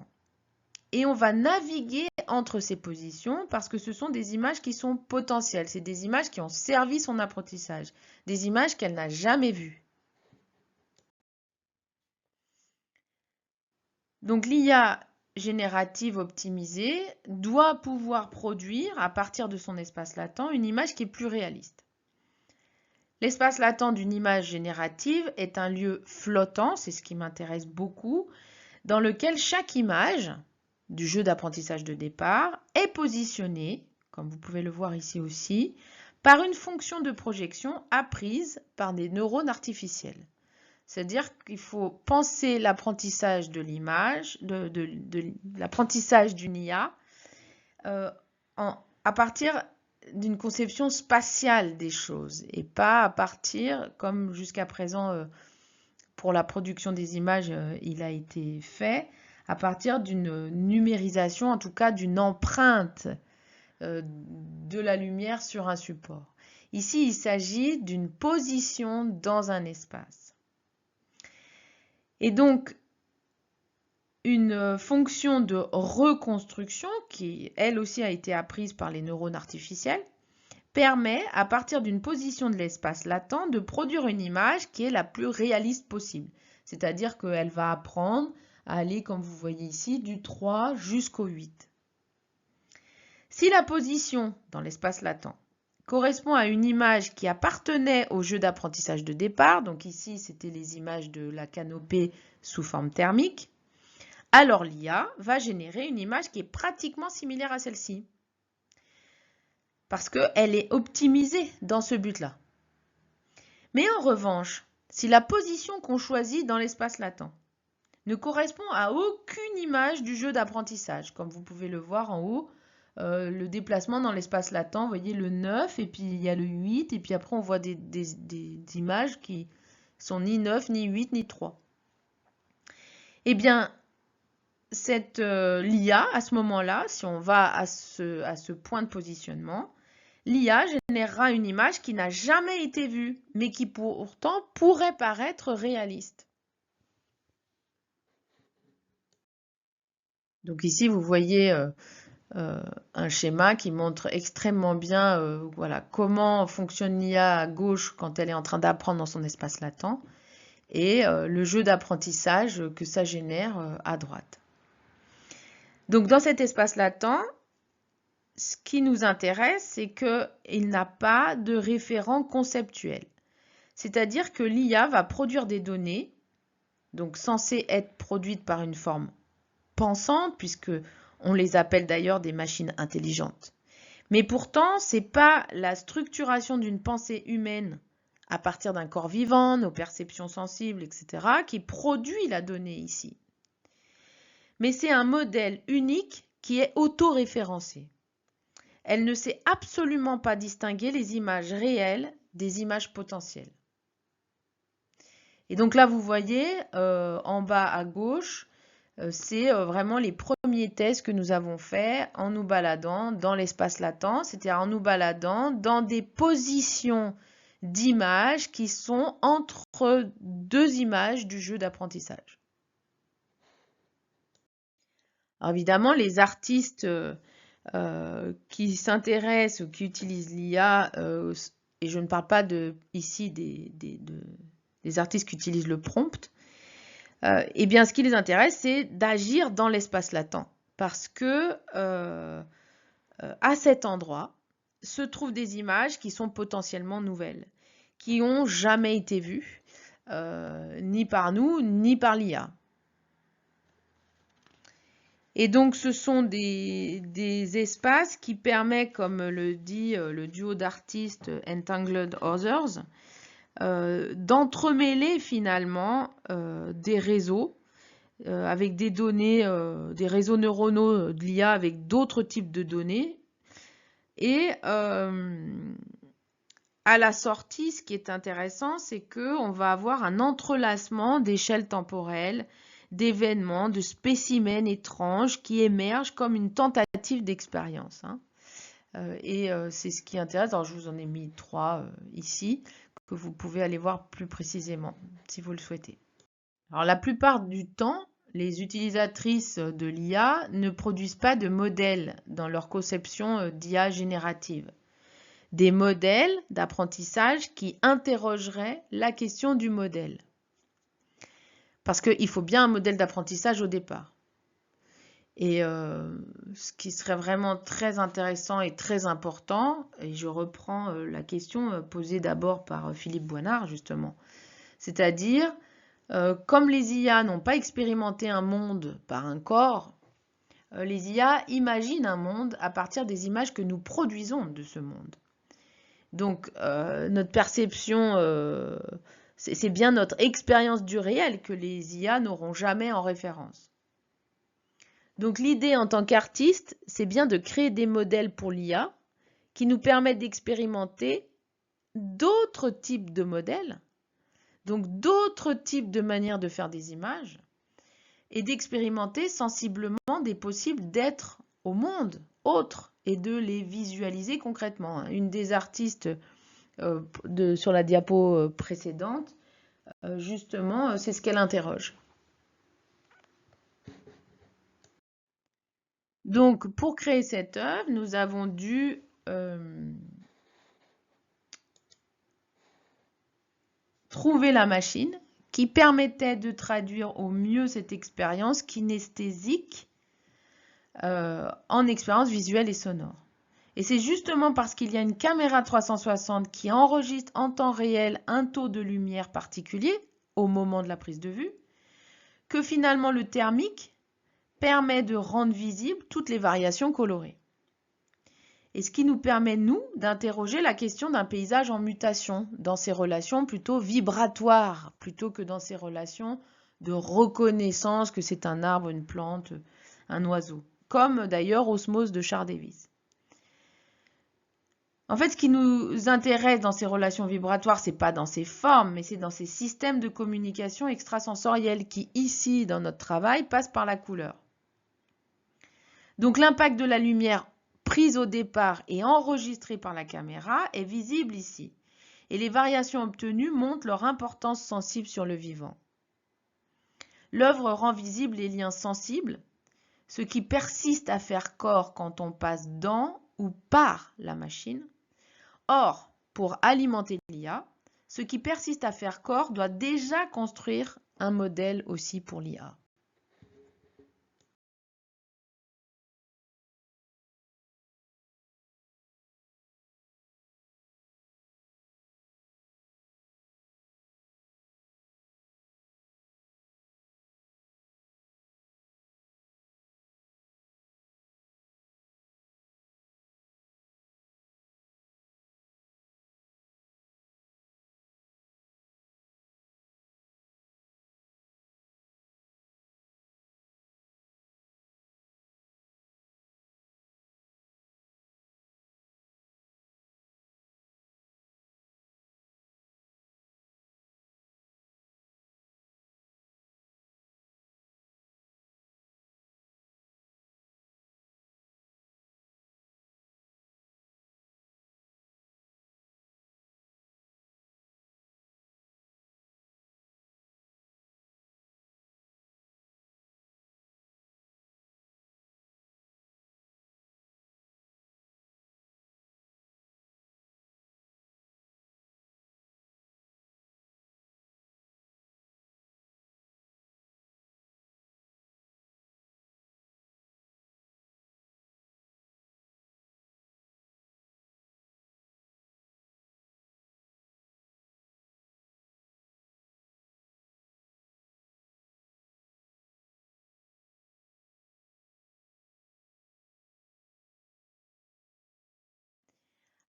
Et on va naviguer entre ces positions parce que ce sont des images qui sont potentielles. C'est des images qui ont servi son apprentissage. Des images qu'elle n'a jamais vues. Donc l'IA générative optimisée doit pouvoir produire, à partir de son espace latent, une image qui est plus réaliste. L'espace latent d'une image générative est un lieu flottant, c'est ce qui m'intéresse beaucoup, dans lequel chaque image du jeu d'apprentissage de départ est positionnée, comme vous pouvez le voir ici aussi, par une fonction de projection apprise par des neurones artificiels. C'est-à-dire qu'il faut penser l'apprentissage de l'image, de l'apprentissage d'une IA à partir d'une conception spatiale des choses et pas à partir, comme jusqu'à présent pour la production des images il a été fait, à partir d'une numérisation, en tout cas d'une empreinte de la lumière sur un support. Ici, il s'agit d'une position dans un espace. Et donc, une fonction de reconstruction, qui elle aussi a été apprise par les neurones artificiels, permet, à partir d'une position de l'espace latent, de produire une image qui est la plus réaliste possible. C'est-à-dire qu'elle va apprendre à aller, comme vous voyez ici, du 3 jusqu'au 8. Si la position dans l'espace latent correspond à une image qui appartenait au jeu d'apprentissage de départ, donc ici c'était les images de la canopée sous forme thermique, alors l'IA va générer une image qui est pratiquement similaire à celle-ci. Parce qu'elle est optimisée dans ce but-là. Mais en revanche, si la position qu'on choisit dans l'espace latent ne correspond à aucune image du jeu d'apprentissage, comme vous pouvez le voir en haut, le déplacement dans l'espace latent, vous voyez le 9, et puis il y a le 8, et puis après on voit des images qui sont ni 9, ni 8, ni 3. Eh bien, cette l'IA, à ce moment-là, si on va à ce point de positionnement, l'IA générera une image qui n'a jamais été vue, mais qui pourtant pourrait paraître réaliste. Donc ici, vous voyez un schéma qui montre extrêmement bien voilà, comment fonctionne l'IA à gauche quand elle est en train d'apprendre dans son espace latent et le jeu d'apprentissage que ça génère à droite. Donc dans cet espace latent, ce qui nous intéresse, c'est qu'il n'a pas de référent conceptuel. C'est-à-dire que l'IA va produire des données, donc censées être produites par une forme pensante, puisque on les appelle d'ailleurs des machines intelligentes. Mais pourtant, ce n'est pas la structuration d'une pensée humaine à partir d'un corps vivant, nos perceptions sensibles, etc., qui produit la donnée ici. Mais c'est un modèle unique qui est autoréférencé. Elle ne sait absolument pas distinguer les images réelles des images potentielles. Et donc là, vous voyez, en bas à gauche, c'est vraiment les premiers tests que nous avons faits en nous baladant dans l'espace latent, c'est-à-dire en nous baladant dans des positions d'images qui sont entre deux images du jeu d'apprentissage. Alors évidemment, les artistes qui s'intéressent ou qui utilisent l'IA, et je ne parle pas ici des artistes qui utilisent le prompt, eh bien, ce qui les intéresse, c'est d'agir dans l'espace latent. Parce que à cet endroit, se trouvent des images qui sont potentiellement nouvelles, qui n'ont jamais été vues, ni par nous, ni par l'IA. Et donc, ce sont des espaces qui permettent, comme le dit le duo d'artistes Entangled Others, d'entremêler finalement des réseaux avec des données, des réseaux neuronaux de l'IA avec d'autres types de données. Et à la sortie, ce qui est intéressant, c'est qu'on va avoir un entrelacement d'échelles temporelles, d'événements, de spécimens étranges qui émergent comme une tentative d'expérience. Et c'est ce qui intéresse. Alors, je vous en ai mis 3 ici, que vous pouvez aller voir plus précisément, si vous le souhaitez. Alors, la plupart du temps, les utilisatrices de l'IA ne produisent pas de modèles dans leur conception d'IA générative. Des modèles d'apprentissage qui interrogeraient la question du modèle. Parce qu'il faut bien un modèle d'apprentissage au départ. Et ce qui serait vraiment très intéressant et très important, et je reprends la question posée d'abord par Philippe Boinard justement, c'est-à-dire, comme les IA n'ont pas expérimenté un monde par un corps, les IA imaginent un monde à partir des images que nous produisons de ce monde. Donc, notre perception, c'est bien notre expérience du réel que les IA n'auront jamais en référence. Donc, l'idée en tant qu'artiste, c'est bien de créer des modèles pour l'IA qui nous permettent d'expérimenter d'autres types de modèles, donc d'autres types de manières de faire des images, et d'expérimenter sensiblement des possibles d'êtres au monde autres et de les visualiser concrètement. Une des artistes sur la diapo précédente, justement, c'est ce qu'elle interroge. Donc, pour créer cette œuvre, nous avons dû trouver la machine qui permettait de traduire au mieux cette expérience kinesthésique en expérience visuelle et sonore. Et c'est justement parce qu'il y a une caméra 360 qui enregistre en temps réel un taux de lumière particulier au moment de la prise de vue que finalement le thermique permet de rendre visibles toutes les variations colorées. Et ce qui nous permet, nous, d'interroger la question d'un paysage en mutation dans ses relations plutôt vibratoires, plutôt que dans ses relations de reconnaissance que c'est un arbre, une plante, un oiseau, comme d'ailleurs Osmose de Charles Davis. En fait, ce qui nous intéresse dans ces relations vibratoires, c'est pas dans ces formes, mais c'est dans ces systèmes de communication extrasensoriels qui, ici, dans notre travail, passent par la couleur. Donc l'impact de la lumière prise au départ et enregistrée par la caméra est visible ici. Et les variations obtenues montrent leur importance sensible sur le vivant. L'œuvre rend visibles les liens sensibles, ce qui persiste à faire corps quand on passe dans ou par la machine. Or, pour alimenter l'IA, ce qui persiste à faire corps doit déjà construire un modèle aussi pour l'IA.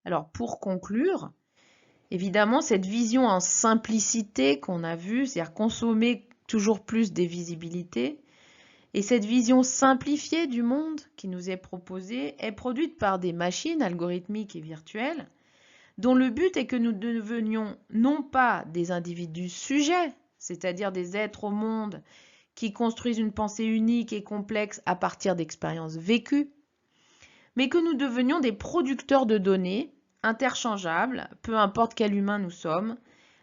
Alors pour conclure, évidemment cette vision en simplicité qu'on a vue, c'est-à-dire consommer toujours plus des visibilités, et cette vision simplifiée du monde qui nous est proposée est produite par des machines algorithmiques et virtuelles dont le but est que nous devenions non pas des individus sujets, c'est-à-dire des êtres au monde qui construisent une pensée unique et complexe à partir d'expériences vécues, mais que nous devenions des producteurs de données interchangeables, peu importe quel humain nous sommes.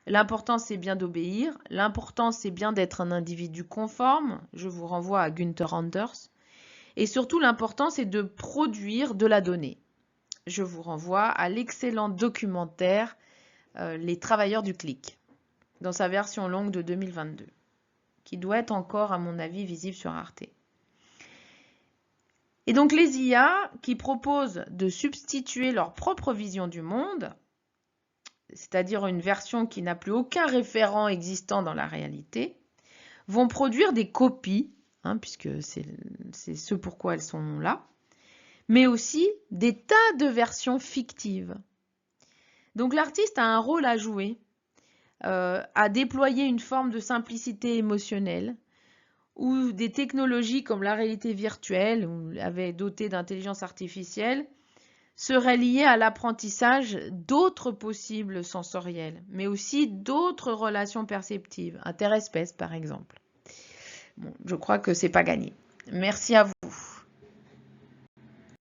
L'important, c'est bien d'obéir. L'important, c'est bien d'être un individu conforme. Je vous renvoie à Günther Anders. Et surtout, l'important, c'est de produire de la donnée. Je vous renvoie à l'excellent documentaire Les travailleurs du clic, dans sa version longue de 2022, qui doit être encore, à mon avis, visible sur Arte. Et donc les IA qui proposent de substituer leur propre vision du monde, c'est-à-dire une version qui n'a plus aucun référent existant dans la réalité, vont produire des copies, puisque c'est ce pourquoi elles sont là, mais aussi des tas de versions fictives. Donc l'artiste a un rôle à jouer, à déployer une forme de simplicité émotionnelle, où des technologies comme la réalité virtuelle, dotée d'intelligence artificielle, seraient liées à l'apprentissage d'autres possibles sensoriels, mais aussi d'autres relations perceptives, interespèces par exemple. Bon, je crois que c'est pas gagné. Merci à vous.